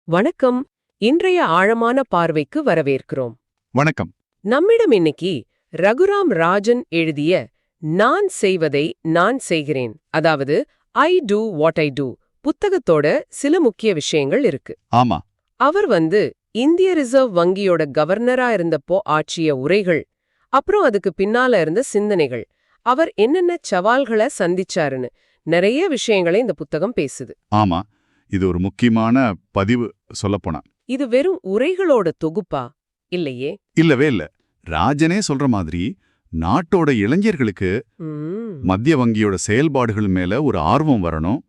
வணக்கம். இன்றைய ஆழமான பார்வைக்கு வரவேற்கிறோம். வணக்கம். நம்மிடம் இன்னைக்கு ரகுராம் ராஜன் எழுதிய நான் செய்வதை நான் செய்கிறேன், அதாவது ஐ டூ வாட் ஐ டூ புத்தகத்தோட சில முக்கிய விஷயங்கள் இருக்கு. ஆமா. அவர் இந்திய ரிசர்வ் வங்கியோட கவர்னரா இருந்தப்போ ஆற்றிய உரைகள், அப்புறம் அதுக்கு பின்னால இருந்த சிந்தனைகள், அவர் என்னென்ன சவால்களை சந்திச்சாருன்னு நிறைய விஷயங்களை இந்த புத்தகம் பேசுது. ஆமா, இது ஒரு முக்கியமான பதிவு சொல்லப்போனா. இது வெறும் உரைகளோட தொகுப்பா? இல்லையே. இல்லவே இல்ல. ராஜனே சொல்ற மாதிரி நாட்டோட இளைஞர்களுக்கு மத்திய வங்கியோட செயல்பாடுகள் மேல ஒரு ஆர்வம் வரணும்.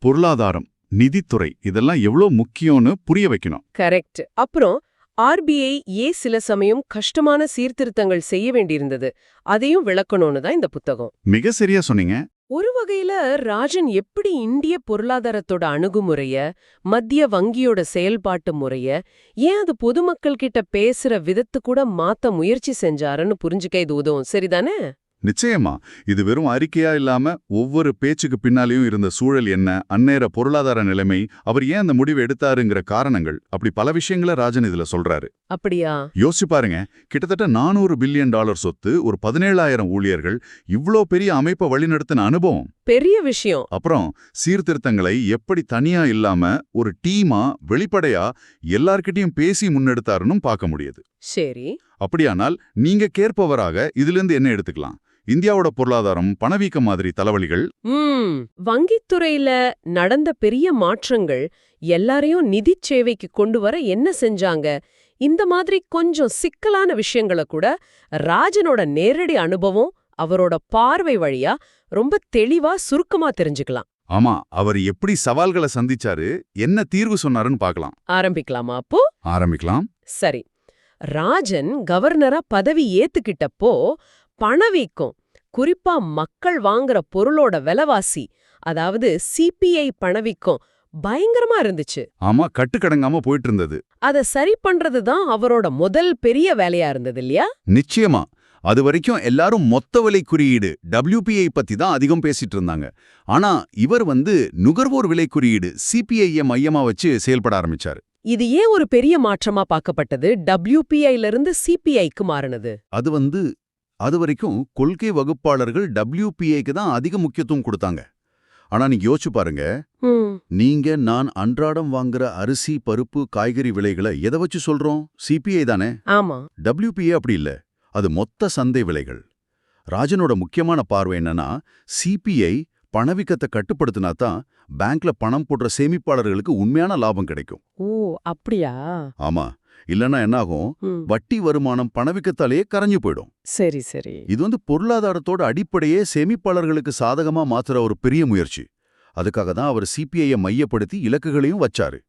பொருளாதாரம், நிதித்துறை இதெல்லாம் எவ்வளவு முக்கியம்னு புரிய வைக்கணும். கரெக்ட். அப்புறம் ஆர்பிஐ சில சமயம் கஷ்டமான சீர்திருத்தங்கள் செய்ய வேண்டியிருந்தது, அதையும் விளக்கணும்னு தான் இந்த புத்தகம். மிக சரியா சொன்னீங்க. ஒரு வகையில ராஜன் எப்படி இந்திய பொருளாதாரத்தோட அணுகுமுறைய, மத்திய வங்கியோட செயல்பாட்டு முறைய, ஏன் அது பொதுமக்கள் கிட்ட பேசுற விதத்து கூட மாத்த முயற்சி செஞ்சாருன்னு புரிஞ்சுக்க இது உதவும். சரிதானே? நிச்சயமா. இது வெறும் அறிக்கையா இல்லாம ஒவ்வொரு பேச்சுக்கு பின்னாலேயும் இருந்த சூழல் என்ன, அந்நேர பொருளாதார நிலைமை, அவர் ஏன் அந்த முடிவு எடுத்தாருங்கிற காரணங்கள், அப்படி பல விஷயங்களை ராஜன் இதுல சொல்றாரு. அப்படியா? யோசிச்சு பாருங்க. கிட்டத்தட்ட 400 பில்லியன் டாலர் சொத்து, ஒரு 17,000 ஊழியர்கள், இவ்ளோ பெரிய அமைப்பை வழிநடத்தின அனுபவம் பெரிய விஷயம். அப்புறம் சீர்திருத்தங்களை எப்படி தனியா இல்லாம ஒரு டீமா வெளிப்படையா எல்லார்கிட்டயும் பேசி முன்னெடுத்தாருன்னு பார்க்க முடியுது. சரி. அப்படியானால் நீங்க கேட்பவராக இதிலிருந்து என்ன எடுத்துக்கலாம்? இந்தியாவோட பொருளாதாரம், பணவீக்கம் மாதிரி தலைவலிகள். வங்கித்துறையில நடந்த பெரிய மாற்றங்கள் எல்லாரையும் நிதி சேவைக்கு கொண்டு வர என்ன செஞ்சாங்க? இந்த மாதிரி கொஞ்சம் சிக்கலான விஷயங்களை கூட ராஜனோட நேரடி அனுபவம், அவரோட பார்வை வழியா ரொம்ப தெளிவா சுருக்கமா தெரிஞ்சுக்கலாம். ஆமா, அவர் எப்படி சவால்களை சந்திச்சாரு, என்ன தீர்வு சொன்னாருன்னு பார்க்கலாம். ஆரம்பிக்கலாமா அப்போ? ஆரம்பிக்கலாம். சரி. ராஜன் கவர்னரா பதவி ஏத்துக்கிட்டப்போ பணவீக்கம், குறிப்பா மக்கள் வாங்குற பொருளோட விலைவாசி, அதாவது சிபிஐ பணவீக்கம் பயங்கரமா இருந்துச்சு. ஆமா, கட்டுக்கடங்காம போயிட்டு இருந்தது. அத சரி பண்றதுதான் அவரோட முதல் பெரிய வேலையா இருந்தது இல்லையா? நிச்சயமா. அது வரைக்கும் எல்லாரும் மொத்த விலை குறியீடு WPI பத்தி தான் அதிகம் பேசிட்டு இருந்தாங்க. ஆனா இவர் நுகர்வோர் விலை குறியீடு CPI மையமா வச்சு செயல்பட ஆரம்பிச்சாரு. இது ஏன் ஒரு பெரிய மாற்றமா பார்க்கப்பட்டது? WPIல இருந்து CPIக்கு மாறினது. அது வரைக்கும் கொள்கை வகுப்பாளர்கள் WPIக்கு தான் அதிக முக்கியத்துவம் கொடுத்தாங்க. ஆனா நீங்க யோசிச்சு பாருங்க. நான் அன்றாடம் வாங்குற அரிசி, பருப்பு, காய்கறி விலைகளை எதை வச்சு சொல்றோம்? CPI தானே. ஆமா. WPI அப்படி இல்ல. அது மொத்த சந்தை விலைகள். ராஜனோட முக்கியமான பார்வை என்னன்னா, CPI பணவீக்கத்தை கட்டுப்படுத்தினா தான் பேங்க்ல பணம் போடுற சேமிப்பாளர்களுக்கு உண்மையான லாபம் கிடைக்கும். ஓ, அப்படியா? ஆமா. இல்லன்னா என்னாகும்? வட்டி வருமானம் பணவீக்கத்தாலேயே கரைஞ்சு போயிடும். சரி சரி. இது பொருளாதாரத்தோட அடிப்படையே சேமிப்பாளர்களுக்கு சாதகமா மாத்துற ஒரு பெரிய முயற்சி. அதுக்காக தான் அவர் CPI மையப்படுத்தி இலக்குகளையும் வச்சாரு.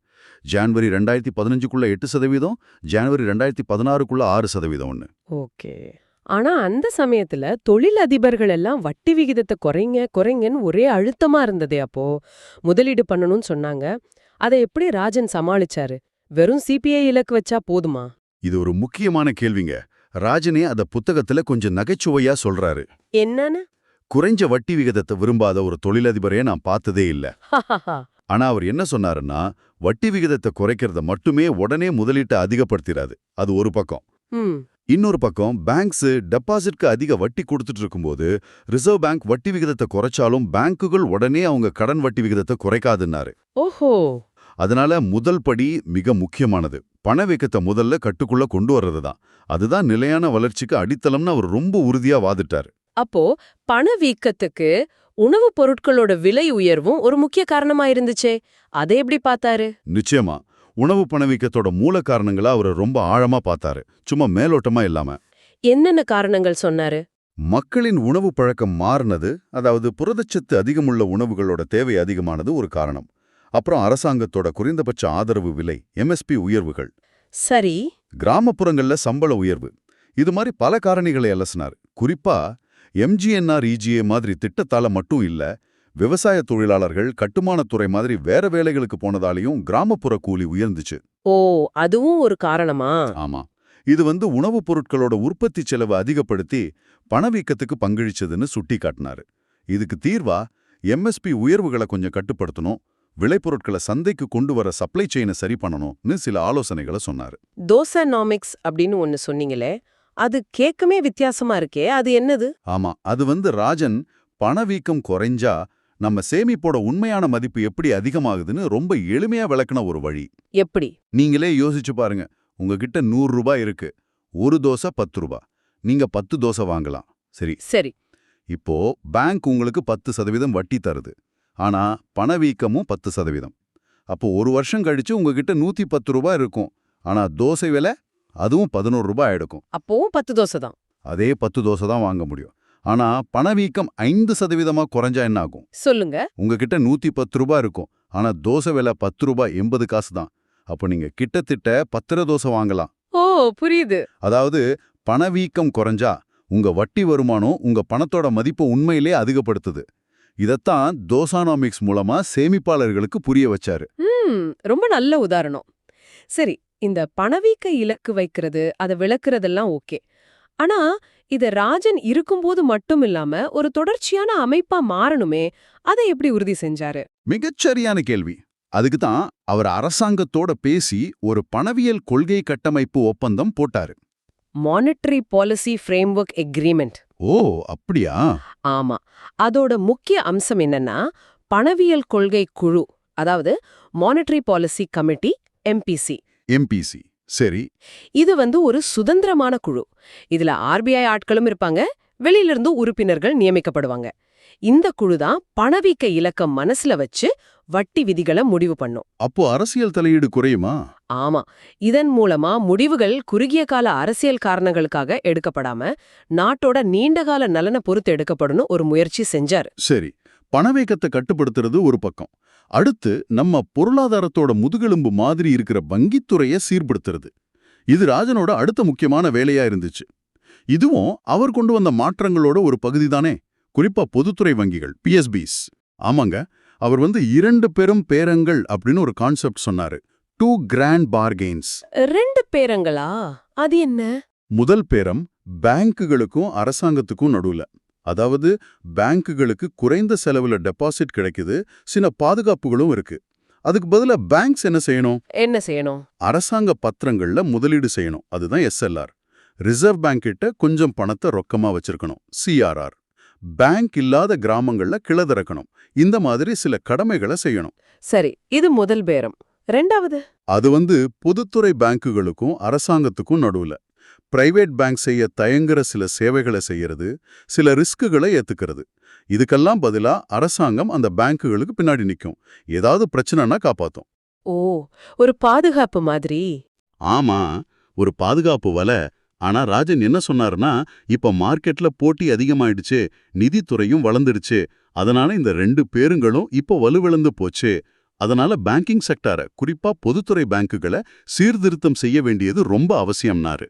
ஜனவரி 2015க்குள்ள 8%, ஜனவரி 2016க்குள்ள 6%. ஓகே. ஆனா அந்த சமயத்துல தொழில் அதிபர்கள் எல்லாம் வட்டி விகிதத்தை குறைங்கன்னு ஒரே அழுத்தமா இருந்ததே. அப்போ முதலீடு பண்ணணும்னு சொன்னாங்க. அதை எப்படி ராஜன் சமாளிச்சாரு? வெறும் CPI இலக்கு வச்சா போதுமா? இது ஒரு முக்கியமான கேள்விங்க. ராஜனே அத புத்தகத்துல கொஞ்சம் நகைச்சுவையா சொல்றாரு. என்னன்னு? குறைஞ்ச வட்டி விகிதத்தை விரும்பாத ஒரு தொழிலதிபரே நான் பார்த்ததே இல்ல. ஆனா அவர் என்ன சொன்னாருன்னா, வட்டி விகிதத்தை குறைக்கிறத மட்டுமே உடனே முதலீட்டை அதிகப்படுத்திடாது. அது ஒரு பக்கம். இன்னொரு பக்கம் பேங்க்ஸ் டெபாசிட்க்கு அதிக வட்டி கொடுத்துட்டு இருக்கும்போது ரிசர்வ் பேங்க் வட்டி விகிதத்தை குறைச்சாலும் பேங்குகள் உடனே அவங்க கடன் வட்டி விகிதத்தை குறைக்காதுன்னாரு. ஓஹோ. அதனால முதல் படி மிக முக்கியமானது. பணவீக்கத்தை முதல்ல கட்டுக்குள்ள கொண்டு வர்றதுதான். அதுதான் நிலையான வளர்ச்சிக்கு அடித்தளம்னு அவர் ரொம்ப உறுதியா வாதிட்டாரு. அப்போ பணவீக்கத்துக்கு உணவுப் பொருட்களோட விலை உயர்வும் ஒரு முக்கிய காரணமா இருந்துச்சே, அதை எப்படி பார்த்தாரு? நிச்சயமா. உணவு பணவீக்கத்தோட மூல காரணங்களா அவர் ரொம்ப ஆழமா பார்த்தாரு, சும்மா மேலோட்டமா இல்லாம. என்னென்ன காரணங்கள் சொன்னாரு? மக்களின் உணவு பழக்கம் மாறினது, அதாவது புரதச்சத்து அதிகமுள்ள உணவுகளோட தேவை அதிகமானது ஒரு காரணம். அப்புறம் அரசாங்கத்தோட குறைந்தபட்ச ஆதரவு விலை MSP உயர்வுகள். சரி. கிராமப்புறங்கள்ல சம்பள உயர்வு. இது மாதிரி பல காரணிகளை அலசினார். குறிப்பா MGNREGA மாதிரி திட்டத்தால மட்டும் இல்ல, விவசாய தொழிலாளர்கள் கட்டுமானத்துறை மாதிரி வேற வேலைகளுக்கு போனதாலையும் கிராமப்புற கூலி உயர்ந்துச்சு. ஓ, அதுவும் ஒரு காரணமா? ஆமா. இது உணவுப் பொருட்களோட உற்பத்தி செலவு அதிகப்படுத்தி பணவீக்கத்துக்கு பங்களிச்சதுன்னு சுட்டி காட்டினாரு. இதுக்கு தீர்வா MSP உயர்வுகளை கொஞ்சம் கட்டுப்படுத்தணும், விளைபொருட்களை சந்தைக்கு கொண்டு வர சப்ளை செயினை சரி பண்ணணும்னு சில ஆலோசனைகளை சொன்னாரு. தோசானாமிக்ஸ் அப்படின்னு ஒன்னு சொன்னீங்களே, அது கேட்கவே வித்தியாசமா இருக்கே, அது என்னது? ஆமா, அது ராஜன் பணவீக்கம் குறைஞ்சா நம்ம சேமிப்போட உண்மையான மதிப்பு எப்படி அதிகமாகுதுன்னு ரொம்ப எளிமையா விளக்குன ஒரு வழி. எப்படி? நீங்களே யோசிச்சு பாருங்க. உங்ககிட்ட 100 ரூபாய் இருக்கு. ஒரு தோசை 10 ரூபாய். நீங்க 10 தோசை வாங்கலாம். சரி. இப்போ பேங்க் உங்களுக்கு 10% வட்டி தருது. ஆனா பணவீக்கமும் 10%. அப்போ ஒரு வருஷம் கழிச்சு உங்ககிட்ட 110 ரூபாய் இருக்கும். ஆனா தோசை விலை அதுவும் 11 ரூபாய் ஆயிடுக்கும். அப்பவும் 10 தோசை தான். அதே 10 தோசை தான் வாங்க முடியும். ஆனா பணவீக்கம் 5% குறைஞ்சா என்ன ஆகும்? சொல்லுங்க. உங்ககிட்ட 110 ரூபாய் இருக்கும். ஆனா தோசை விலை 10 ரூபாய் 80 காசு தான். அப்போ நீங்க கிட்டத்தட்ட 10 தோசை வாங்கலாம். ஓ, புரியுது. அதாவது பணவீக்கம் குறைஞ்சா உங்க வட்டி வருமானம் உங்க பணத்தோட மதிப்பை உண்மையிலே அதிகப்படுத்துது. இதத்தான் தோசானாமிக்ஸ் மூலமா சேமிப்பாளர்களுக்கு புரிய வச்சாரு. ரொம்ப நல்ல உதாரணம். சரி, இந்த பணவீக்க இலக்கு வைக்கிறது, அதை விளக்குறதெல்லாம் ஓகே. ஆனா இத ராஜன் இருக்கும்போது மட்டும் இல்லாம ஒரு தொடர்ச்சியான அமைப்பா மாறணுமே, அதை எப்படி உறுதி செஞ்சாரு? மிகச்சரியான கேள்வி. அதுக்கு தான் அவர் அரசாங்கத்தோட பேசி ஒரு பணவியல் கொள்கை கட்டமைப்பு ஒப்பந்தம் போட்டாரு. Monetary policy framework agreement. ஓ, அப்படியா? ஆமா. அதோட முக்கிய அம்சம் என்னன்னா, பணவியல் கொள்கை குழு, அதாவது மானிட்டரி பாலிசி கமிட்டி, எம்பிசி. சரி. இது ஒரு சுதந்திரமான குழு. இதுல ஆர்பிஐ ஆட்களும் இருப்பாங்க, வெளியிலிருந்து உறுப்பினர்கள் நியமிக்கப்படுவாங்க. இந்த குழு தான் பணவீக்க இலக்கம் மனசுல வச்சு வட்டி விதிகளை முடிவு பண்ணும். அப்போ அரசியல் தலையீடு குறையுமா? ஆமா. இதன் மூலமா முடிவுகள் குறுகிய கால அரசியல் காரணங்களுக்காக எடுக்கப்படாம நாட்டோட நீண்டகால நலனை பொறுத்து எடுக்கப்படணும் ஒரு முயற்சி செஞ்சாரு. சரி, பணவீக்கத்தை கட்டுப்படுத்துறது ஒரு பக்கம். அடுத்து நம்ம பொருளாதாரத்தோட முதுகெலும்பு மாதிரி இருக்கிற வங்கித்துறையை சீர்படுத்துறது. இது ராஜனோட அடுத்த முக்கியமான வேலையா இருந்துச்சு. இதுவும் அவர் கொண்டு வந்த மாற்றங்களோட ஒரு பகுதி தானே. குறிப்பா பொதுத்துறை வங்கிகள், பிஎஸ்பிஸ். ஆமாங்க, அவர் 2 பெரும் பேரங்கள் அப்படின்னு ஒரு கான்செப்ட் சொன்னாரு. 2 கிராண்ட் பார்கெயின்ஸ். 2 பேரங்களா? அது என்ன? முதல் பேரம் பேங்குகளுக்கும் அரசாங்கத்துக்கும் நடுவுல. அதாவது பேங்குகளுக்கு குறைந்த செலவுல டெபாசிட் கிடைக்குது, சில பாதுகாப்புகளும் இருக்கு. அதுக்கு பதிலா பேங்க்ஸ் என்ன செய்யணும்? அரசாங்க பத்திரங்கள்ல முதலீடு செய்யணும். அதுதான் எஸ்எல்ஆர். ரிசர்வ் பேங்க் கிட்ட கொஞ்சம் பணத்தை ரொக்கமா வச்சிருக்கணும், சிஆர்ஆர். பேங்க் இல்லாத கிராமங்கள்ல கிளை திறக்கணும். இந்த மாதிரி சில கடமைகளை செய்யணும். சரி, இது முதல் பேரம். ரெண்டாவது? அது பொதுத்துறை பேங்குகளுக்கும் அரசாங்கத்துக்கும் நடுவுல. பிரைவேட் பேங்க் செய்ய தயங்குற சில சேவைகளை செய்யறது, சில ரிஸ்குகளை ஏத்துக்கிறது. இதுக்கெல்லாம் பதிலா அரசாங்கம் அந்த பேங்குகளுக்கு பின்னாடி நிக்கும். ஏதாவது பிரச்சனைனா காப்பாத்தும். ஓ, ஒரு பாதுகாப்பு மாதிரி. ஆமா, ஒரு பாதுகாப்பு வலை. ஆனா ராஜன் என்ன சொன்னாருன்னா, இப்ப மார்க்கெட்ல போட்டி அதிகமாயிடுச்சு, நிதித்துறையும் வளர்ந்துடுச்சு. அதனால இந்த 2 பேருங்களும் இப்ப வலுவிழந்து போச்சு. அதனால பேங்கிங் செக்டாரை, குறிப்பா பொதுத்துறை பேங்குகளை சீர்திருத்தம் செய்ய வேண்டியது ரொம்ப அவசியம்னாரு.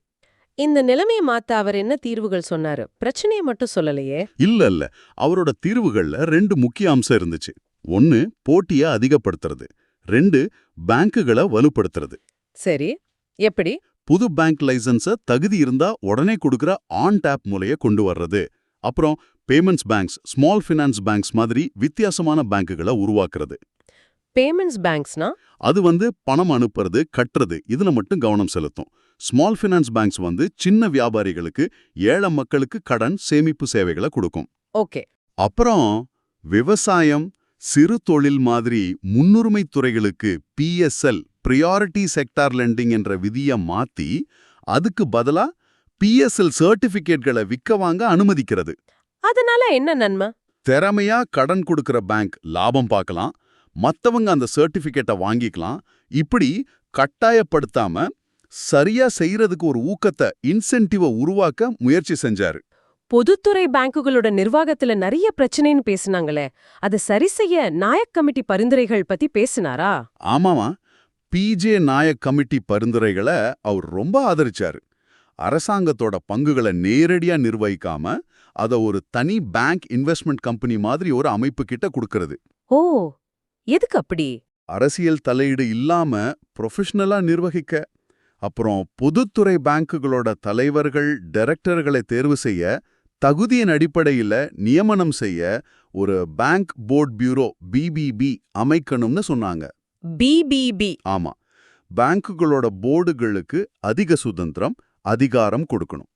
இந்த நிலைமையை மாத்த அவர் என்ன தீர்வுகள் சொன்னாரு? பிரச்சனையை மட்டும் சொல்லலையே. இல்ல, அவரோட தீர்வுகள்ல 2 முக்கிய அம்சம் இருந்துச்சு. 1, போட்டியை அதிகப்படுத்துறது. 2, பேங்குகளை வலுப்படுத்துறது. சரி, எப்படி? புது பேங்க் லைசன்ஸை தகுதி இருந்தா உடனே கொடுக்கிற ஆன் டேப் முறைய கொண்டு வர்றது. அப்புறம் payments banks, small finance banks மாதிரி வித்தியாசமான பேங்குகளை உருவாக்குறது. பேமெண்ட்ஸ் பேங்க்ஸ்னா? அது பணம் அனுப்புறது, கட்டுறது, இதுல மட்டும் கவனம் செலுத்தும். ஸ்மால் ஃபினான்ஸ் பேங்க்ஸ் சின்ன வியாபாரிகளுக்கு, ஏழை மக்களுக்கு கடன், சேமிப்பு சேவைகளை கொடுக்கும். ஓகே. அப்புறம் விவசாயம், சிறு தொழில் மாதிரி முன்னுரிமை துறைகளுக்கு பிஎஸ்எல், பிரியாரிட்டி செக்டார் லெண்டிங் என்ற விதியை மாத்தி அதுக்கு பதிலா பிஎஸ்எல் சர்டிபிகேட்களை விற்க வாங்க அனுமதிக்கிறது. அதனால என்ன நன்மை? திறமையா கடன் கொடுக்கிற பேங்க் லாபம் பார்க்கலாம், மத்தவங்க அந்த சர்டிபிகேட்டை வாங்கிக்கலாம். இப்படி கட்டாயப்படுத்தாம சரியா செய்யறதுக்கு ஒரு ஊக்கத்தை, இன்சென்டிவை உருவாக்க முயற்சி செஞ்சாரு. பொதுத்துறை பேங்குகளோட நிர்வாகத்துல நிறைய பிரச்சனைன்னு பேசினாங்களே, அதை சரி செய்ய நாயக் கமிட்டி பரிந்துரைகள் பத்தி பேசினாரா? ஆமாமா, பிஜே நாயக் கமிட்டி பரிந்துரைகளை அவர் ரொம்ப ஆதரிச்சாரு. அரசாங்கத்தோட பங்குகளை நேரடியா நிர்வகிக்காம அதை ஒரு தனி பேங்க் இன்வெஸ்ட்மெண்ட் கம்பெனி மாதிரி ஒரு அமைப்பு கிட்ட கொடுக்கறது. ஓ, எதுக்கு அப்படி? அரசியல் தலையீடு இல்லாம ப்ரொஃபஷனலா நிர்வகிக்க. அப்புறம் பொதுத்துறை பேங்குகளோட தலைவர்கள், டைரக்டர்களை தேர்வு செய்ய தகுதியின் அடிப்படையில நியமனம் செய்ய ஒரு பேங்க் போர்ட் பியூரோ பிபிபி அமைக்கணும்னு சொன்னாங்க. பிபிபி. ஆமா, பேங்குகளோட போர்டுகளுக்கு அதிக சுதந்திரம், அதிகாரம் கொடுக்கணும்.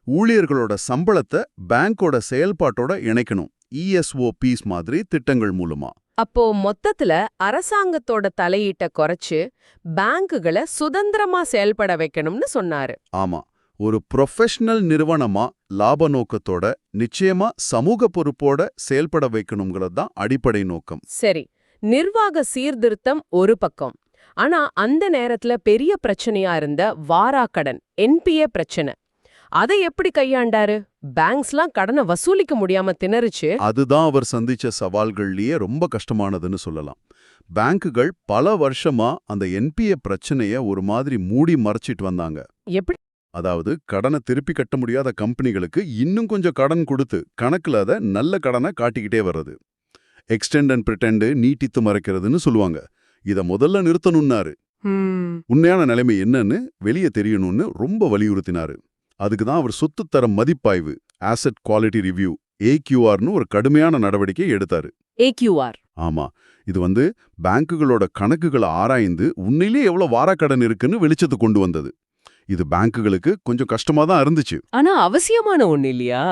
ஊழியர்களோட சம்பளத்தை பேங்கோட செயல்பாட்டோட இணைக்கணும். ESOPs மாதிரி திட்டங்கள் மூலமா. அப்போ மொத்தத்துல அரசாங்கத்தோட தலையீட்ட குறைச்சு பேங்குகளை சுதந்திரமா செயல்பட வைக்கணும்னு சொன்னாரு. ஆமா, ஒரு ப்ரொஃபஷனல் நிறுவனமா லாப நோக்கத்தோட நிச்சயமா சமூக பொறுப்போட செயல்பட வைக்கணுங்கிறது தான் அடிப்படை நோக்கம். சரி, நிர்வாக சீர்திருத்தம் ஒரு பக்கம். ஆனா அந்த நேரத்துல பெரிய பிரச்சனையா இருந்த வாராக்கடன் NPA பிரச்சனை, அதை எப்படி கையாண்டாரு? பேங்க்ஸ்லாம் கடனை வசூலிக்க முடியாம திணறுச்சு. அதுதான் அவர் சந்திச்ச சவால்கள்லயே ரொம்ப கஷ்டமானதுன்னு சொல்லலாம். பேங்குகள் பல வருஷமா அந்த NPA பிரச்சனைய ஒரு மாதிரி மூடி மறைச்சிட்டு வந்தாங்க. எப்படி? அதாவது கடனை திருப்பி கட்ட முடியாத கம்பெனிகளுக்கு இன்னும் கொஞ்சம் கடன் கொடுத்து கணக்குல அத நல்ல கடனை காட்டிக்கிட்டே வர்றது. எக்ஸ்டெண்ட் அண்ட் பிரிட்டெண்ட், நீட்டித்து மறைக்கிறதுன்னு சொல்லுவாங்க. இத முதல்ல நிறுத்தணும்னாரு. உண்மையான நிலைமை என்னன்னு வெளியே தெரியணும்னு ரொம்ப வலியுறுத்தினாரு. அதுக்கு தான் அவர் சொத்து தரம் மதிப்பாய்வு, ஆசெட் குவாலிட்டி ரிவ்யூ, AQRன்னு ஒரு கடுமையான நடவடிக்கை எடுத்தாரு. AQR. ஆமா, இது பேங்குகளோட கணக்குகளை ஆராய்ந்து உண்மையிலே எவ்வளவு வாராக்கடன் இருக்குன்னு வெளிச்சத்து கொண்டு வந்தது. இது பேங்குகளுக்கு கொஞ்சம் கஷ்டமா தான் இருந்துச்சு. ஆனா அவசியமான ஒண்ணு இல்லையா?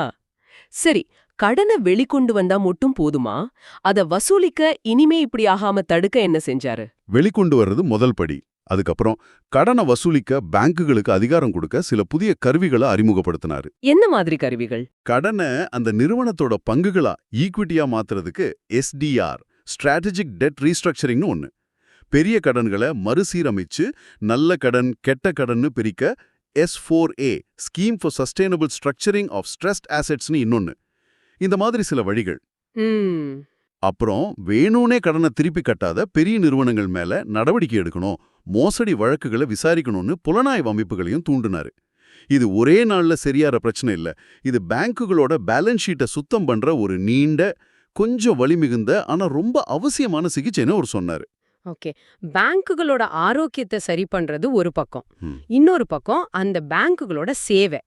சரி, கடனை வெளிக்கொண்டு வந்தா மட்டும் போதுமா? அத வசூலிக்க இனிமே இப்படி ஆகாம தடுக்க என்ன செஞ்சாரு? வெளிக்கொண்டு வர்றது முதல் படி. அதுக்கப்புறம் கடனை வசூலிக்க பேங்குகளுக்கு அதிகாரம் கொடுக்க சில புதிய கருவிகளை அறிமுகப்படுத்தினாரு. என்ன மாதிரி கருவிகள்? கடனை அந்த நிறுவனத்தோட பங்குகளா ஈக்விட்டியா மாத்துறதுக்கு SDR, ஸ்ட்ராட்டஜிக் டெட் ரீஸ்ட்ரக்சரிங்னு ஒன்னு. பெரிய கடன்களை மறுசீரமைச்சு நல்ல கடன், கெட்ட கடன்னு பிரிக்க S4A, scheme for sustainable structuring of stressed ஆசெட்ஸ்னு இன்னொன்னு. இந்த மாதிரி சில வழிகள். அப்புறம் வேணும்னே கடனை திருப்பி கட்டாத பெரிய நிறுவனங்கள் மேல நடவடிக்கை எடுக்கணும், மோசடி வழக்குகளை விசாரிக்கணும்னு புலனாய்வு அமைப்புகளையும் தூண்டினாரு. இது ஒரே நாள்ல சரியாற பிரச்சனை இல்ல. இது பேங்குகளோட பேலன்ஸ் ஷீட்டை சுத்தம் பண்ற ஒரு நீண்ட, கொஞ்சம் வலிமிகுந்த ஆனா ரொம்ப அவசியமான சிகிச்சைன்னு அவர் சொன்னாரு. ஓகே, பேங்குகளோட ஆரோக்கியத்தை சரி பண்றது ஒரு பக்கம். இன்னொரு பக்கம் அந்த பேங்குகளோட சேவை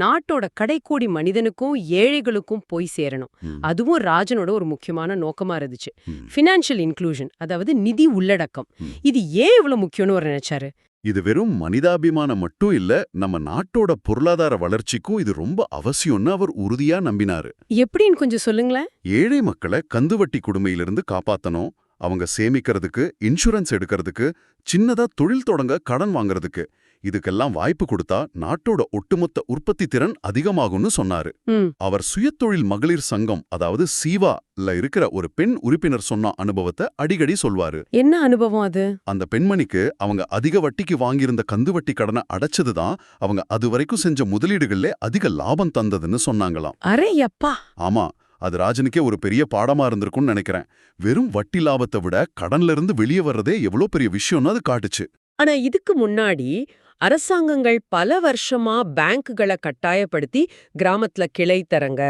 நாட்டோட கடைக்கோடி மனிதனுக்கும் ஏழைகளுக்கும் போய் சேரணும். அதுவும் ராஜனோட ஒரு முக்கியமான நோக்கமா இருந்துச்சு. ஃபினான்ஷியல் இன்க்ளூஷன், அதாவது நிதி உள்ளடக்கம். இது ஏன் இவ்வளவு முக்கியம்னு அவர் நினைச்சாரு? இது வெறும் மனிதாபிமானம் மட்டும் இல்ல, நம்ம நாட்டோட பொருளாதார வளர்ச்சிக்கும் இது ரொம்ப அவசியம்னு அவர் உறுதியா நம்பினாரு. எப்படின்னு கொஞ்சம் சொல்லுங்களேன். ஏழை மக்களை கந்துவட்டி கொடுமையிலிருந்து காப்பாத்தணும், அவங்க சேமிக்கிறதுக்கு, இன்சூரன்ஸ் எடுக்கிறதுக்கு, சின்னதா தொழில் தொடங்க கடன் வாங்குறதுக்கு, இதுக்கெல்லாம் வாய்ப்பு கொடுத்தா நாட்டோட ஒட்டுமொத்த உற்பத்தி திறன் அதிகமாகும்னு சொன்னாரு. அவர் சுயதொழில் மகளிர் சங்கம், அதாவது சீவால இருக்கிற ஒரு பெண் உறுப்பினர் சொன்ன அனுபவத்தை அடிக்கடி சொல்வாரு. என்ன அனுபவம் அது? அந்த பெண்மணிக்கு அவங்க அதிக வட்டிக்கு வாங்கியிருந்த கந்துவட்டி கடனை அடைச்சதுதான் அவங்க அதுவரைக்கும் செஞ்ச முதலீடுகள்ல அதிக லாபம் தந்ததுன்னு சொன்னாங்களாம். அரே அப்பா! ஆமா, அது ராஜனுக்கே ஒரு பெரிய பாடமா இருந்திருக்கும்னு நினைக்கிறேன். வெறும் வட்டி லாபத்தை விட கடன்ல இருந்து வெளியே வர்றதே எவ்வளவு பெரிய விஷயம்னு அது காட்டுச்சு. ஆனா இதுக்கு முன்னாடி அரசாங்கங்கள் பல வருஷமா பேங்குகளை கட்டாயப்படுத்தி கிராமத்துல கிளை தரங்க,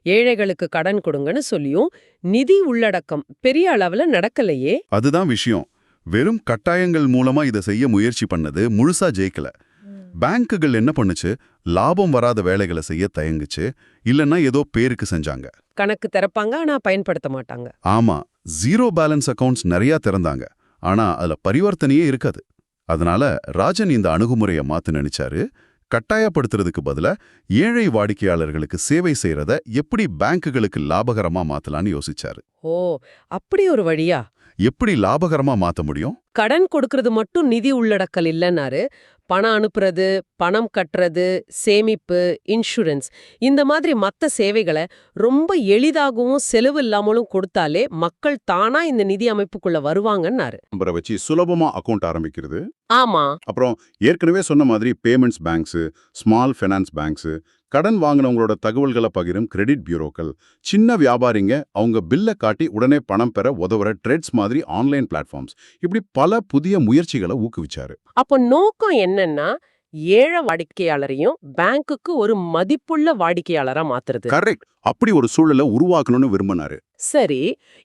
ஏழைகளுக்கு கடன் கொடுங்கன்னு சொல்லியும் நிதி உள்ளடக்கம் பெரிய அளவுல நடக்கலையே. அதுதான் விஷயம். வெறும் கட்டாயங்கள் மூலமா இதை செய்ய முயற்சி பண்ணது முழுசா ஜெயிக்கல. பேங்குகள் என்ன பண்ணுச்சு? லாபம் வராத வேலைகளை செய்ய தயங்குச்சு, இல்லன்னா ஏதோ பேருக்கு செஞ்சாங்க. கணக்கு திறப்பாங்க, ஆனா பயன்படுத்த மாட்டாங்க. ஆமா, ஜீரோ பேலன்ஸ் அக்கவுண்ட்ஸ் நிறைய திறந்தாங்க, ஆனா அதுல பரிவர்த்தனையே இருக்காது. அதனால ராஜன் இந்த அணுகுமுறையை மாத்த நினைச்சாரு. கட்டாயப்படுத்துறதுக்கு பதிலா ஏழை வாடிக்கையாளர்களுக்கு சேவை செய்யறத எப்படி பேங்குகளுக்கு லாபகரமா மாத்தலான்னு யோசிச்சாரு. ஓ, அப்படி ஒரு வழியா? எப்படி லாபகரமா மாத்த முடியும்? கடன் கொடுக்கறது மட்டும் நிதி உள்ளடக்கல் இல்லைன்னாரு. பணம் அனுப்புறது, பணம் கட்டுறது, சேமிப்பு, இன்சூரன்ஸ், இந்த மாதிரி மத்த சேவைகளை ரொம்ப எளிதாகவும் செலவு இல்லாமலும் கொடுத்தாலே மக்கள் தானா இந்த நிதி அமைப்புக்குள்ள வருவாங்கன்னாரு. நம்பரை வச்சு சுலபமா அக்கவுண்ட் ஆரம்பிக்கிறது. ஆமா. அப்புறம் ஏற்கனவே சொன்ன மாதிரி payments banks, small finance banks, கடன் வாங்கினவங்களோட தகவல்களை பகிரும் கிரெடிட் பியூரோக்கள், சின்ன வியாபாரிங்க அவங்க பில்லை காட்டி உடனே பணம் பெற உதவுற ட்ரெட்ஸ் மாதிரி ஆன்லைன் பிளாட்ஃபார்ம்ஸ், இப்படி பல புதிய முயற்சிகளை ஊக்குவிச்சாரு. அப்போ நோக்கம் என்னன்னா, ஏழை வாடிக்கையாளரையும் பேங்க்குக்கு ஒரு மதிப்புள்ள வாடிக்கையாளரா மாத்துறது. கரெக்ட். அப்படி ஒரு சூழலை உருவாக்கணும்னு விரும்பினாரு. சரி,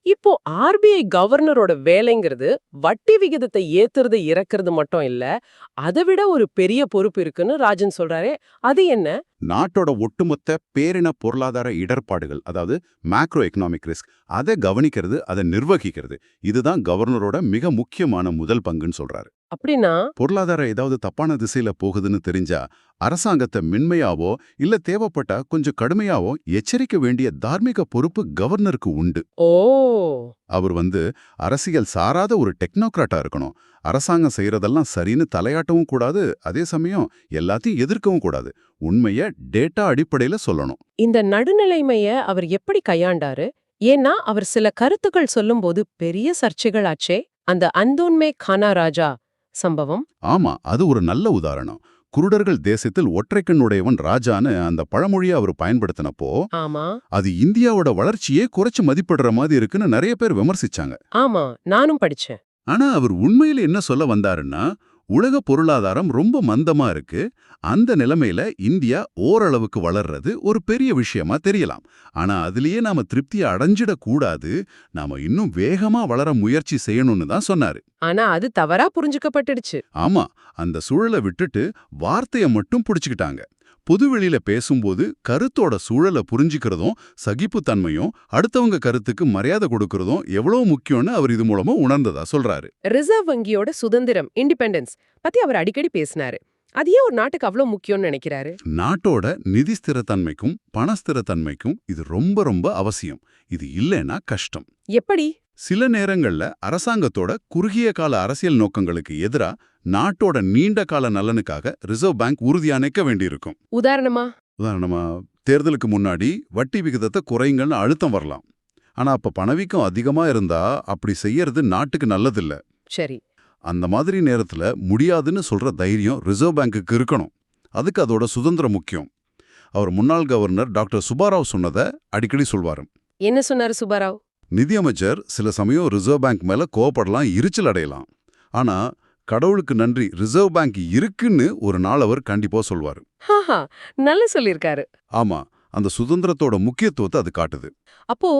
இப்போ ஆர்பிஐ கவர்னரோட வேலைங்கிறது வட்டி விகிதத்தை ஏத்துறது இறக்குறது மட்டும் இல்ல, அதை விட ஒரு பெரிய பொறுப்பு இருக்குன்னு ராஜன் சொல்றாரே, அது என்ன? நாட்டோட ஒட்டுமொத்த பேரின பொருளாதார இடர்பாடுகள், அதாவது மேக்ரோ எக்கனாமிக் ரிஸ்க், அதை கவனிக்கிறது, அதை நிர்வகிக்கிறது. இதுதான் கவர்னரோட மிக முக்கியமான முதல் பங்குன்னு சொல்றாரு. அப்படின்னா பொருளாதாரம் ஏதாவது தப்பான திசையில போகுதுன்னு தெரிஞ்சா அரசாங்கத்தை மென்மையாவோ இல்ல தேவைப்பட்டா கொஞ்சம் கடுமையாவோ எச்சரிக்க வேண்டிய தார்மீக பொறுப்பு கவர்னருக்கு உண்டு. ஓ, அவர் அரசியல் சாராத ஒரு டெக்னோக்ராட்டா இருக்கணும். அரசாங்கம் செய்யறதெல்லாம் சரின்னு தலையாட்டவும் கூடாது, அதே சமயம் எல்லாத்தையும் எதிர்க்கவும் கூடாது. உண்மைய டேட்டா அடிப்படையில சொல்லணும். இந்த நடுநிலைமைய அவர் எப்படி கையாண்டாரு? ஏன்னா அவர் சில கருத்துக்கள் சொல்லும்போது பெரிய சர்ச்சைகள் ஆச்சே. அந்த அந்தோன்மே கானா ராஜா சம்பவம். ஆமா, அது ஒரு நல்ல உதாரணம். குருடர்கள் தேசத்தில் ஒற்றைக்கண்ணுடையவன் ராஜான்னு அந்த பழமொழியை அவர் பயன்படுத்தினப்போ ஆமா அது இந்தியாவோட வளர்ச்சியே குறைச்சு மதிப்பிடுற மாதிரி இருக்குன்னு நிறைய பேர் விமர்சிச்சாங்க. ஆமா, நானும் படிச்சேன். ஆனா அவர் உண்மையில என்ன சொல்ல வந்தாருன்னா, உலக பொருளாதாரம் ரொம்ப மந்தமா இருக்கு, அந்த நிலைமையில இந்தியா ஓரளவுக்கு வளர்றது ஒரு பெரிய விஷயமா தெரியலாம். ஆனா அதுலயே நாம திருப்தியை அடைஞ்சிடக் கூடாது, நாம இன்னும் வேகமா வளர முயற்சி செய்யணும்னு தான் சொன்னாரு. ஆனா அது தவறா புரிஞ்சுக்கப்பட்டுடுச்சு. ஆமா, அந்த சூழலை விட்டுட்டு வார்த்தையை மட்டும் புடிச்சுக்கிட்டாங்க. பொதுவெளியில பேசும்போது கருத்தோட சூழலை புரிஞ்சுக்கிறதும் சகிப்புத்தன்மையும் அடுத்தவங்க கருத்துக்கு மரியாதை கொடுக்கறதும் எவ்வளவு முக்கியம்னு அவர் இது மூலமா உணர்ந்ததா சொல்றாரு. ரிசர்வ் வங்கியோட சுதந்திரம், இண்டிபெண்டன்ஸ் பத்தி அவர் அடிக்கடி பேசினாரு. அது ஏன் ஒரு நாட்டுக்கு அவ்வளவு முக்கியம்னு நினைக்கிறாரு? நாட்டோட நிதி ஸ்திரத்தன்மைக்கும் பண ஸ்திரத்தன்மைக்கும் இது ரொம்ப ரொம்ப அவசியம். இது இல்லைன்னா கஷ்டம். எப்படி? சில நேரங்கள்ல அரசாங்கத்தோட குறுகிய கால அரசியல் நோக்கங்களுக்கு எதிரா நாட்டோட நீண்ட கால நலனுக்காக ரிசர்வ் பேங்க் உறுதியா நிற்க வேண்டியிருக்கும். உதாரணமா தேர்தலுக்கு முன்னாடி வட்டி விகிதத்தை குறைங்கன்னு அழுத்தம் வரலாம். ஆனா அப்ப பணவீக்கம் அதிகமா இருந்தா அப்படி செய்யறது நாட்டுக்கு நல்லதில்ல. சரி. அந்த மாதிரி நேரத்துல முடியாதுன்னு சொல்ற தைரியம் ரிசர்வ் பேங்குக்கு இருக்கணும். அதுக்கு அதோட சுதந்திரம் முக்கியம். அவர் முன்னாள் கவர்னர் டாக்டர் சுப்பாராவ் சொன்னதை அடிக்கடி சொல்வாரு. என்ன சொன்னாரு சுப்பாராவ்? நிதியமைச்சர் சில சமயம் ரிசர்வ் பேங்க் மேல கோவப்படலாம், எரிச்சல் அடையலாம். ஆனா கடவுளுக்கு நன்றி, ரிசர்வ் பேங்க் இருக்குன்னு ஒரு நாள் அவர் கண்டிப்பா சொல்வாரு. நல்லா சொல்லிருக்காரு. ஆமா, அந்த சுதந்திரத்தோட முக்கியத்துவத்தை அது காட்டுது. அப்போ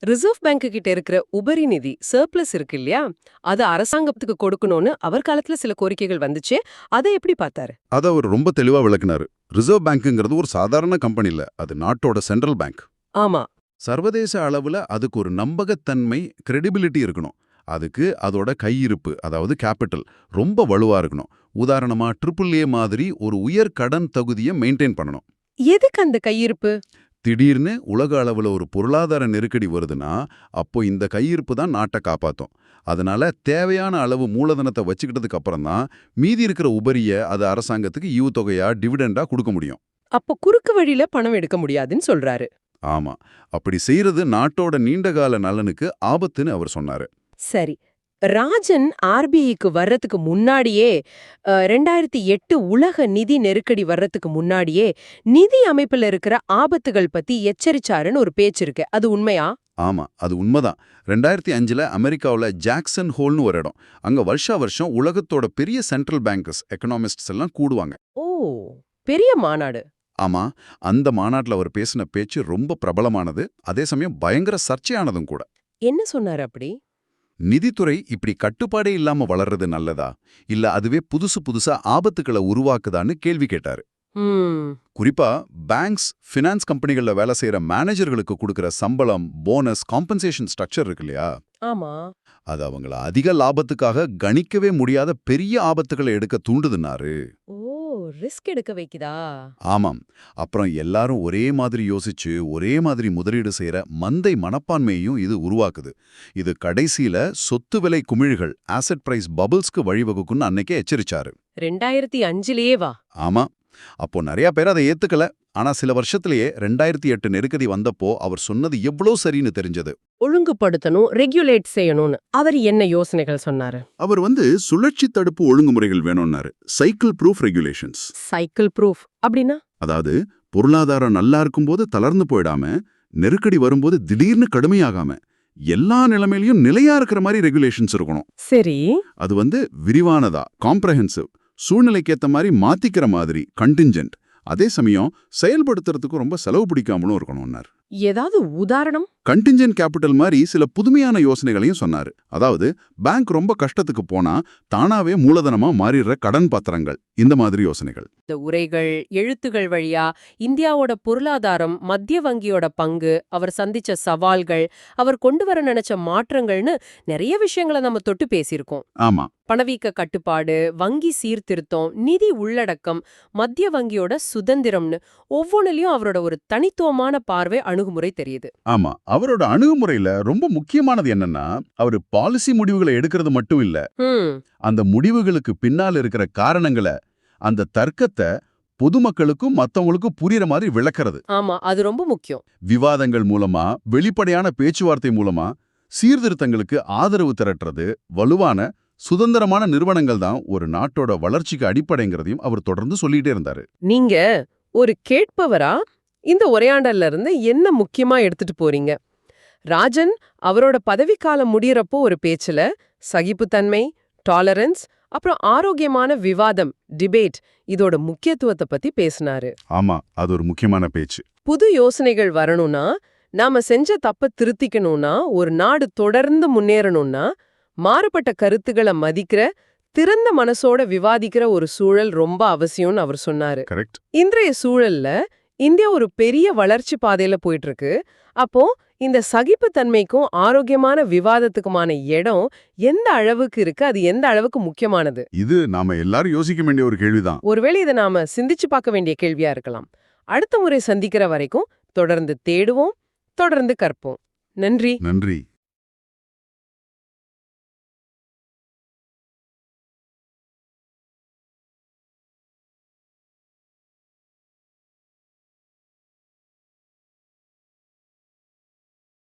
ரிசர்வ் பேங்க் கிட்ட இருக்கிற உபரி நிதி சர்ப்ளஸ் இருக்கு இல்லையா, அது அரசாங்கத்துக்கு கொடுக்கணும்னு அவர் காலத்துல சில கோரிக்கைகள் வந்துச்சு. அதை எப்படி பார்த்தாரு? அதை அவர் ரொம்ப தெளிவா விளக்குனாரு. ரிசர்வ் பேங்க்குங்கிறது ஒரு சாதாரண கம்பெனி இல்ல, அது நாட்டோட சென்ட்ரல் பேங்க். ஆமா, சர்வதேச அளவுல அதுக்கு ஒரு நம்பகத்தன்மை, கிரெடிபிலிட்டி இருக்கணும். அதுக்கு அதோட கையிருப்பு, அதாவது கேபிட்டல் ரொம்ப வலுவா இருக்கணும். உதாரணமா AAA மாதிரி ஒரு உயர் கடன் தகுதியை மெயின்டைன் பண்ணணும். எதுக்கு அந்த கையிருப்பு? திடீர்னு உலக அளவுல ஒரு பொருளாதார நெருக்கடி வருதுன்னா அப்போ இந்த கையிருப்பு தான் நாட்டை காப்பாத்தும். அதனால தேவையான அளவு மூலதனத்தை வச்சுக்கிட்டதுக்கு அப்புறம் தான் மீதி இருக்கிற உபரிய அது அரசாங்கத்துக்கு ஈவுத்தொகையா டிவிடெண்டா கொடுக்க முடியும். அப்போ குறுக்கு வழியில பணம் எடுக்க முடியாதுன்னு சொல்றாரு. ஆமா, அப்படி செய்யறது நாட்டோட நீண்டகால நலனுக்கு ஆபத்துன்னு அவர் சொன்னாரு. சரி, ராஜன் ஆர்பிஐக்கு வர்றதுக்கு முன்னாடியே 2008 உலக நிதி நெருக்கடி வர்றதுக்கு முன்னாடியே நிதி அமைப்புல இருக்கிற ஆபத்துகள் பத்தி எச்சரிச்சாருன்னு ஒரு பேச்சு இருக்கு. அது உண்மையா? ஆமா, அது உண்மைதான். 2005 அமெரிக்காவுல ஜாக்சன் ஹோல்னு ஒரு இடம். அங்க வருஷம் உலகத்தோட பெரிய சென்ட்ரல் பேங்கர்ஸ், எக்கனாமிஸ்ட்ஸ் எல்லாம் கூடுவாங்க. ஓ, பெரிய மாநாடு. ஆமா, அந்த மாநாட்டுல அவர் பேசின பேச்சு ரொம்ப பிரபலமானது, அதே சமயம் பயங்கர சர்ச்சையானதும் கூட. என்ன சொன்னாரு அப்படி? நிதித்துறை இப்படி கட்டுப்பாடே இல்லாம வளர்றது நல்லதா, இல்ல அதுவே புதுசா ஆபத்துக்களை உருவாக்குதான்னு கேள்வி கேட்டாரு. குறிப்பா பேங்க்ஸ், ஃபினான்ஸ் கம்பெனிகள்ல வேலை செய்யற மேனேஜர்களுக்கு கொடுக்கிற சம்பளம், போனஸ், காம்பன்சேஷன் ஸ்ட்ரக்சர் இருக்கு இல்லையா, ஆமா, அது அவங்கள அதிக லாபத்துக்காக கணிக்கவே முடியாத பெரிய ஆபத்துக்களை எடுக்க தூண்டுதுன்னாரு. ஓ, ரிஸ்க் எடுக்க வைக்குதா? ஆமாம். அப்புறம் எல்லாரும் ஒரே மாதிரி யோசிச்சு ஒரே மாதிரி முதலீடு செய்யற மந்தை மனப்பான்மையையும் இது உருவாக்குது. இது கடைசியில சொத்து விலை குமிழ்கள், ஆசெட் பிரைஸ் பபிள்ஸ்க்கு வழிவகுக்குன்னு அன்னைக்கே எச்சரிச்சாரு. 2005 வா? ஆமா, அப்போ நிறைய பேர் அதை ஏத்துக்கல. ஆனா சில வருஷத்திலேயே 2008 நெருக்கடி வந்தப்போ அவர் சொன்னது எவ்வளோ சரின்னு தெரிஞ்சது. ஒழுங்குபடுத்தணும், ரெகுலேட் செய்யணும்னு அவர் என்ன யோசனைகள் சொன்னாரு? அவர் சுழற்சி தடுப்பு ஒழுங்குமுறைகள் வேணும்னாரு. Cycle proof regulations. Cycle proof அப்படின்னா? அதாவது பொருளாதாரம் நல்லா இருக்கும்போது தளர்ந்து போயிடாம, நெருக்கடி வரும்போது திடீர்னு கடுமையாகாம, எல்லா நிலைமையிலயும் நிலையா இருக்கிற மாதிரி ரெகுலேஷன்ஸ் இருக்கணும். சரி. அது விரிவானதா, காம்ப்ரஹென்சிவ், சூழ்நிலைக்கேத்த மாதிரி மாத்திக்கிற மாதிரி கண்டின்ஜென்ட். அதே சமயம் செயல்படுத்துறதுக்கு ரொம்ப செலவு பிடிக்காமலும் இருக்கணும்னார். ஏதாவது உதாரணம்? கண்டின்ஜென்ட் கேபிட்டல் மாதிரி சில புதுமையான யோசனைகளையும் சொன்னாரு. அதாவது பேங்க் ரொம்ப கஷ்டத்துக்கு போனா தானாவே மூலதனமா மாறிடுற கடன் பத்திரங்கள், இந்த மாதிரி யோசனைகள். இந்த உரைகள், எழுத்துகள் வழியா இந்தியாவோட பொருளாதாரம், மத்திய வங்கியோட பங்கு, அவர் சந்திச்ச சவால்கள், அவர் கொண்டு வர நினைச்ச மாற்றங்கள்னு நிறைய விஷயங்களை நம்ம தொட்டு பேசியிருக்கோம். ஆமா, பணவீக்க கட்டுப்பாடு, வங்கி சீர்திருத்தம், நிதி உள்ளடக்கம், மத்திய வங்கியோட சுதந்திரம்னு ஒவ்வொன்றிலையும் அவரோட ஒரு தனித்துவமான பார்வை, அணுகுமுறை தெரியுது. ஆமா. அவரோட அணுகுமுறையில ரொம்ப முக்கியமானது என்னன்னா, அவரு பாலிசி முடிவுகளை எடுக்கிறது மட்டும் இல்ல, அந்த முடிவுகளுக்கு பின்னால் இருக்கிற காரணங்களை, அந்த தர்க்கத்தை பொதுமக்களுக்கும் மத்தவங்களுக்கும் புரியுற மாதிரி விளக்குறது. ஆமா, அது ரொம்ப முக்கியம். விவாதங்கள் மூலமா, வெளிப்படையான பேச்சுவார்த்தை மூலமா சீர்திருத்தங்களுக்கு ஆதரவு திரட்டுறது, வலுவான சுதந்திரமான நிறுவனங்கள் தான் ஒரு நாட்டோட வளர்ச்சிக்கு அடிப்படைங்கிறதையும் அவர் தொடர்ந்து சொல்லிட்டே இருந்தாரு. நீங்க ஒரு கேட்பவரா இந்த உரையாடல்ல இருந்து என்ன முக்கியமா எடுத்துட்டு போறீங்க? ராஜன் அவரோட பதவிக்காலம் முடியறப்போ ஒரு பேச்சுல சகிப்புத்தன்மை, டாலரன்ஸ், அப்புறம் ஆரோக்கியமான விவாதம், டிபேட், இதோட முக்கியத்துவத்தை பத்தி பேசினாரு. ஆமா, அது ஒரு முக்கியமான பேச்சு. புது யோசனைகள் வரணும்னா, நாம செஞ்ச தப்ப திருத்திக்கணும்னா, ஒரு நாடு தொடர்ந்து முன்னேறணும்னா, மாறுபட்ட கருத்துக்களை மதிக்கிற, திறந்த மனசோட விவாதிக்கிற ஒரு சூழல் ரொம்ப அவசியம்னு அவர் சொன்னாரு. கரெக்ட். இன்றைய சூழல்ல இந்தியா ஒரு பெரிய வளர்ச்சி பாதையில போயிட்டு இருக்கு. அப்போ இந்த சகிப்புத்தன்மைக்கும் ஆரோக்கியமான விவாதத்துக்குமான இடம் எந்த அளவுக்கு இருக்கு, அது எந்த அளவுக்கு முக்கியமானது? இது நாம எல்லாரும் யோசிக்க வேண்டிய ஒரு கேள்விதான். ஒருவேளை இதை நாம சிந்திச்சு பார்க்க வேண்டிய கேள்வியா இருக்கலாம். அடுத்த முறை சந்திக்கிற வரைக்கும் தொடர்ந்து தேடுவோம், தொடர்ந்து கற்போம். நன்றி. நன்றி.